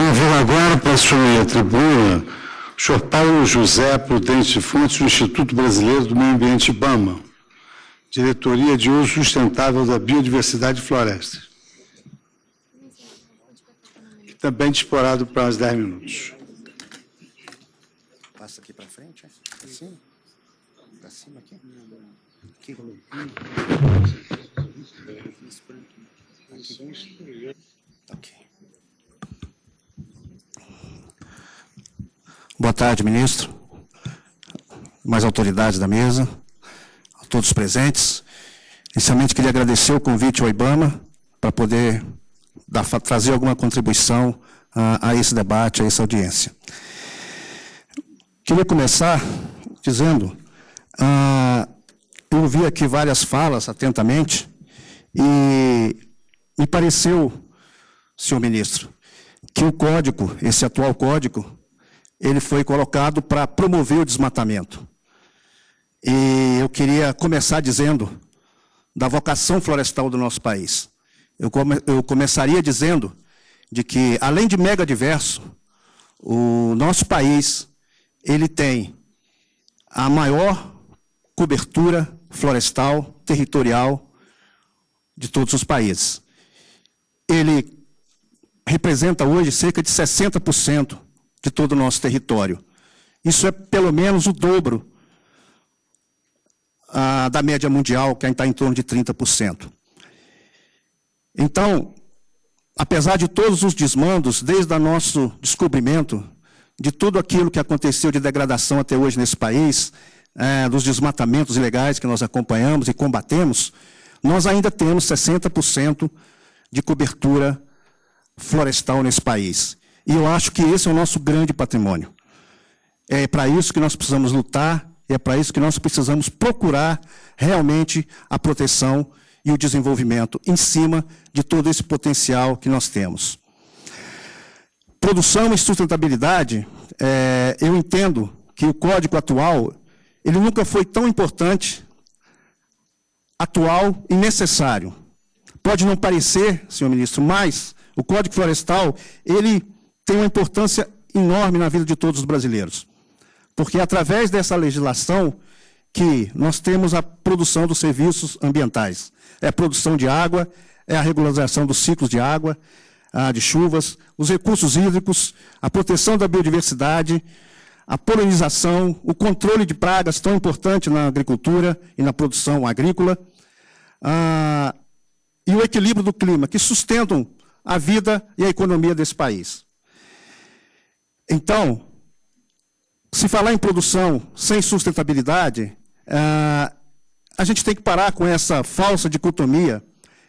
convido agora para assumir a tribuna o senhor Paulo José Prudente Fontes, do Instituto Brasileiro do Meio Ambiente, IBAMA, Diretoria de Uso Sustentável da Biodiversidade e Floresta, que também disporá do prazo de 10 minutos. Passa aqui para frente, assim? Para cima aqui? Aqui. Ok. Boa tarde, ministro, mais autoridades da mesa, a todos os presentes. Inicialmente, queria agradecer o convite ao IBAMA para poder trazer alguma contribuição a esse debate, a essa audiência. Queria começar dizendo, eu ouvi aqui várias falas atentamente e me pareceu, senhor ministro, que o código, esse atual código, ele foi colocado para promover o desmatamento. E eu queria começar dizendo da vocação florestal do nosso país. Eu começaria dizendo de que, além de mega diverso, o nosso país ele tem a maior cobertura florestal territorial de todos os países. Ele representa hoje cerca de 60% de todo o nosso território. Isso é pelo menos o dobro da média mundial, que está em torno de 30%. Então, apesar de todos os desmandos, desde o nosso descobrimento, de tudo aquilo que aconteceu de degradação até hoje nesse país, dos desmatamentos ilegais que nós acompanhamos e combatemos, nós ainda temos 60% de cobertura florestal nesse país. E eu acho que esse é o nosso grande patrimônio. É para isso que nós precisamos lutar, e é para isso que nós precisamos procurar realmente a proteção e o desenvolvimento em cima de todo esse potencial que nós temos. Produção e sustentabilidade, eu entendo que o código atual, ele nunca foi tão importante, atual e necessário. Pode não parecer, senhor ministro, mas o Código Florestal, ele tem uma importância enorme na vida de todos os brasileiros. Porque é através dessa legislação que nós temos a produção dos serviços ambientais. É a produção de água, é a regularização dos ciclos de água, de chuvas, os recursos hídricos, a proteção da biodiversidade, a polinização, o controle de pragas tão importante na agricultura e na produção agrícola, e o equilíbrio do clima, que sustentam a vida e a economia desse país. Então, se falar em produção sem sustentabilidade, a gente tem que parar com essa falsa dicotomia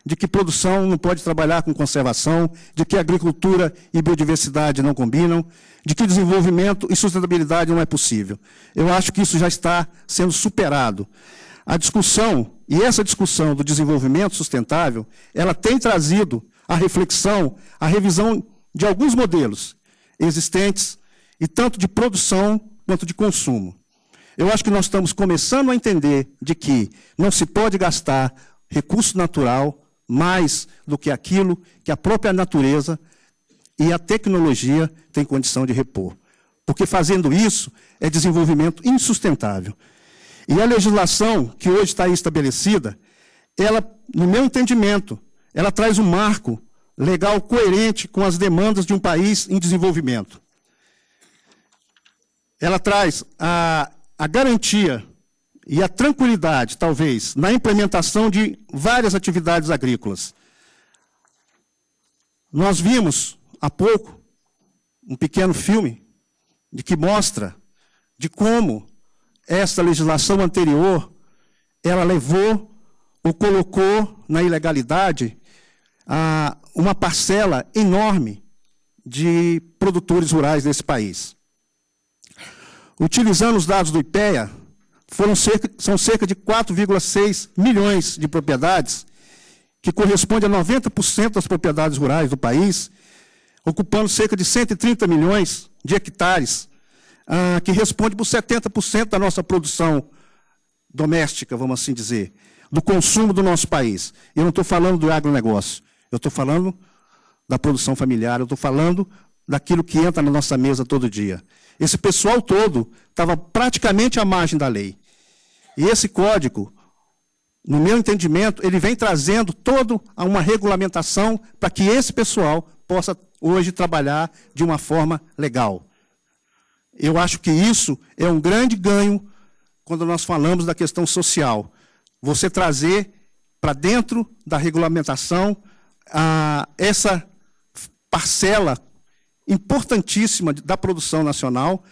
de que produção não pode trabalhar com conservação, de que agricultura e biodiversidade não combinam, de que desenvolvimento e sustentabilidade não é possível. Eu acho que isso já está sendo superado. A discussão, e essa discussão do desenvolvimento sustentável, ela tem trazido a reflexão, a revisão de alguns modelos existentes, e tanto de produção quanto de consumo. Eu acho que nós estamos começando a entender de que não se pode gastar recurso natural mais do que aquilo que a própria natureza e a tecnologia têm condição de repor. Porque fazendo isso é desenvolvimento insustentável. E a legislação que hoje está aí estabelecida, ela, no meu entendimento, ela traz um marco legal coerente com as demandas de um país em desenvolvimento. Ela traz a garantia e a tranquilidade, talvez, na implementação de várias atividades agrícolas. Nós vimos, há pouco, um pequeno filme de que mostra de como essa legislação anterior, ela levou ou colocou na ilegalidade uma parcela enorme de produtores rurais desse país. Utilizando os dados do IPEA, são cerca de 4,6 milhões de propriedades, que corresponde a 90% das propriedades rurais do país, ocupando cerca de 130 milhões de hectares, que responde por 70% da nossa produção doméstica, vamos assim dizer, do consumo do nosso país. Eu não estou falando do agronegócio, eu estou falando da produção familiar, eu estou falando daquilo que entra na nossa mesa todo dia. Esse pessoal todo estava praticamente à margem da lei. E esse código, no meu entendimento, ele vem trazendo toda uma regulamentação para que esse pessoal possa hoje trabalhar de uma forma legal. Eu acho que isso é um grande ganho quando nós falamos da questão social. Você trazer para dentro da regulamentação essa parcela importantíssima da produção nacional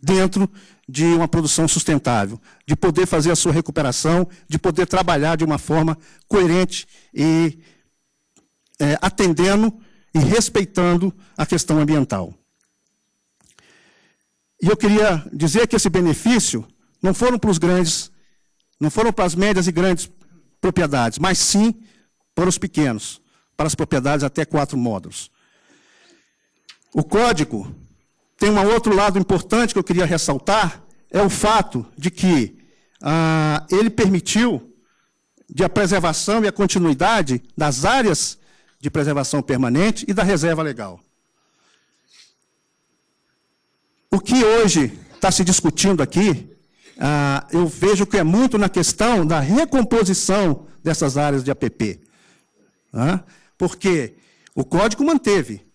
dentro de uma produção sustentável, de poder fazer a sua recuperação, de poder trabalhar de uma forma coerente e atendendo e respeitando a questão ambiental. E eu queria dizer que esse benefício não foram para os grandes, não foram para as médias e grandes propriedades, mas sim para os pequenos, para as propriedades até 4 módulos. O código tem um outro lado importante que eu queria ressaltar, é o fato de que ele permitiu a preservação e a continuidade das áreas de preservação permanente e da reserva legal. O que hoje está se discutindo aqui, eu vejo que é muito na questão da recomposição dessas áreas de APP. Porque o código manteve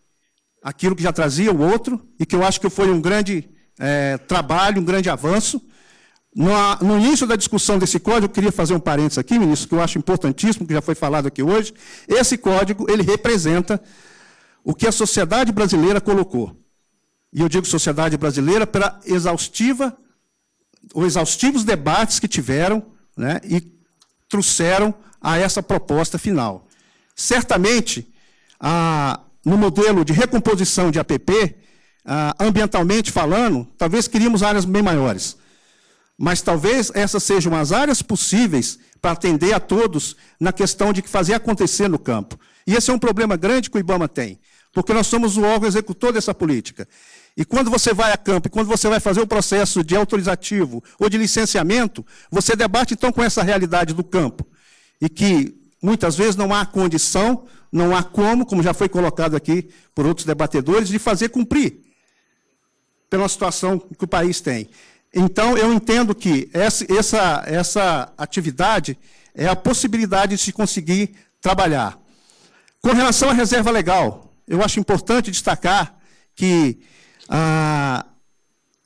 aquilo que já trazia o outro, e que eu acho que foi um grande trabalho, um grande avanço. No início da discussão desse código, eu queria fazer um parênteses aqui, ministro, que eu acho importantíssimo, que já foi falado aqui hoje. Esse código, ele representa o que a sociedade brasileira colocou. E eu digo sociedade brasileira pela exaustivos debates que tiveram, né, e trouxeram a essa proposta final. Certamente, no modelo de recomposição de APP, ambientalmente falando, talvez queríamos áreas bem maiores. Mas talvez essas sejam as áreas possíveis para atender a todos na questão de fazer acontecer no campo. E esse é um problema grande que o IBAMA tem, porque nós somos o órgão executor dessa política. E quando você vai a campo, e quando você vai fazer o processo de autorizativo ou de licenciamento, você debate, então, com essa realidade do campo. E que, muitas vezes, não há condição, não há como já foi colocado aqui por outros debatedores, de fazer cumprir pela situação que o país tem. Então, eu entendo que essa atividade é a possibilidade de se conseguir trabalhar. Com relação à reserva legal, eu acho importante destacar que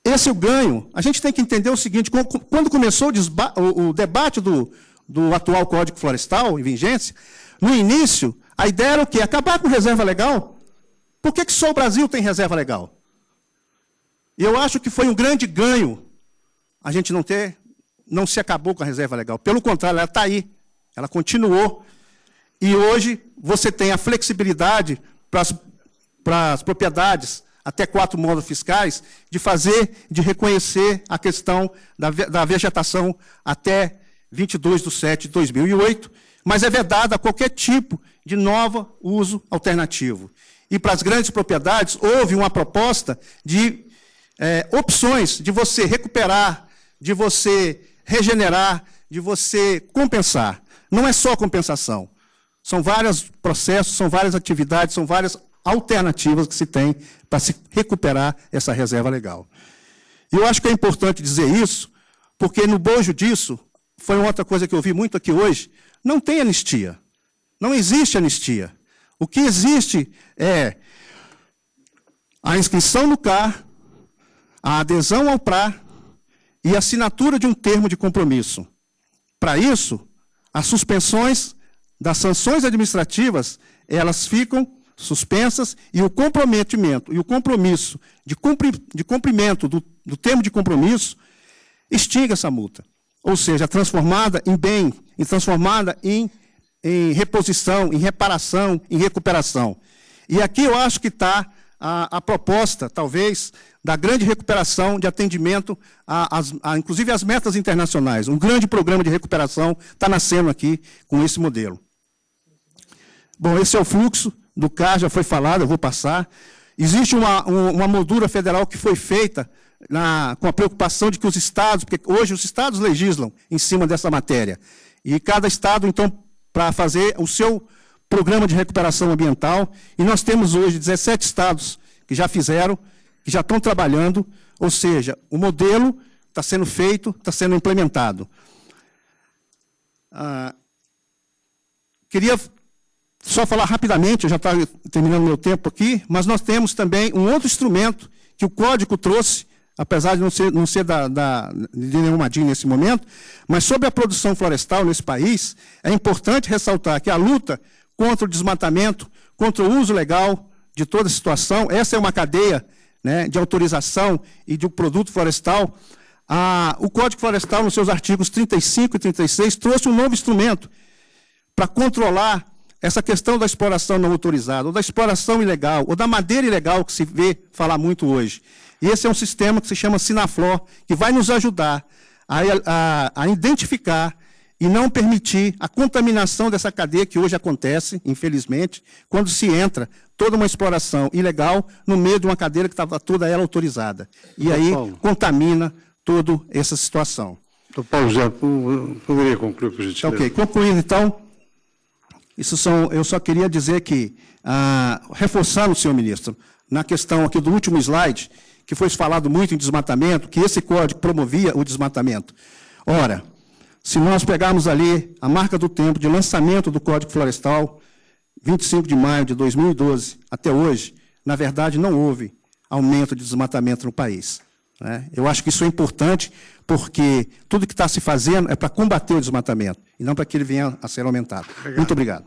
esse é o ganho. A gente tem que entender o seguinte, quando começou o debate do atual Código Florestal, em vigência, no início, a ideia era o quê? Acabar com reserva legal. Por que só o Brasil tem reserva legal? E eu acho que foi um grande ganho a gente não se acabou com a reserva legal. Pelo contrário, ela está aí, ela continuou. E hoje você tem a flexibilidade para as propriedades até 4 módulos fiscais, de reconhecer a questão da vegetação até 22/7/2008, mas é vedada qualquer tipo de novo uso alternativo. E para as grandes propriedades, houve uma proposta de opções de você recuperar, de você regenerar, de você compensar. Não é só compensação. São vários processos, são várias atividades, são várias alternativas que se tem para se recuperar essa reserva legal. E eu acho que é importante dizer isso, porque no bojo disso, foi outra coisa que eu ouvi muito aqui hoje, não tem anistia. Não existe anistia. O que existe é a inscrição no CAR, a adesão ao PRA e a assinatura de um termo de compromisso. Para isso, as suspensões das sanções administrativas, elas ficam suspensas e o comprometimento e o compromisso de cumprimento do termo de compromisso extingue essa multa. Ou seja, transformada em bem, transformada em reposição, em reparação, em recuperação. E aqui eu acho que está a proposta, talvez, da grande recuperação de atendimento, inclusive às metas internacionais. Um grande programa de recuperação está nascendo aqui com esse modelo. Bom, esse é o fluxo do CAR, já foi falado, eu vou passar. Existe uma moldura federal que foi feita com a preocupação de que os estados, porque hoje os estados legislam em cima dessa matéria, e cada estado, então, para fazer o seu programa de recuperação ambiental, e nós temos hoje 17 estados que já fizeram, que já estão trabalhando, ou seja, o modelo está sendo feito, está sendo implementado. Queria só falar rapidamente, eu já estava terminando meu tempo aqui, mas nós temos também um outro instrumento que o Código trouxe, apesar de não ser de nenhuma DIN nesse momento, mas sobre a produção florestal nesse país, é importante ressaltar que a luta contra o desmatamento, contra o uso legal de toda a situação, essa é uma cadeia, né, de autorização e de um produto florestal. O Código Florestal, nos seus artigos 35 e 36, trouxe um novo instrumento para controlar essa questão da exploração não autorizada, ou da exploração ilegal, ou da madeira ilegal, que se vê falar muito hoje. E esse é um sistema que se chama Sinaflor, que vai nos ajudar a identificar e não permitir a contaminação dessa cadeia que hoje acontece, infelizmente, quando se entra toda uma exploração ilegal no meio de uma cadeia que estava toda ela autorizada. E aí contamina toda essa situação. Doutor Paulo José, poderia concluir, por gentileza? Ok, concluindo então, eu só queria dizer que, reforçando, senhor ministro, na questão aqui do último slide, que foi falado muito em desmatamento, que esse código promovia o desmatamento. Ora, se nós pegarmos ali a marca do tempo de lançamento do Código Florestal, 25 de maio de 2012, até hoje, na verdade, não houve aumento de desmatamento no país, né? Eu acho que isso é importante, porque tudo que está se fazendo é para combater o desmatamento, e não para que ele venha a ser aumentado. Obrigado. Muito obrigado.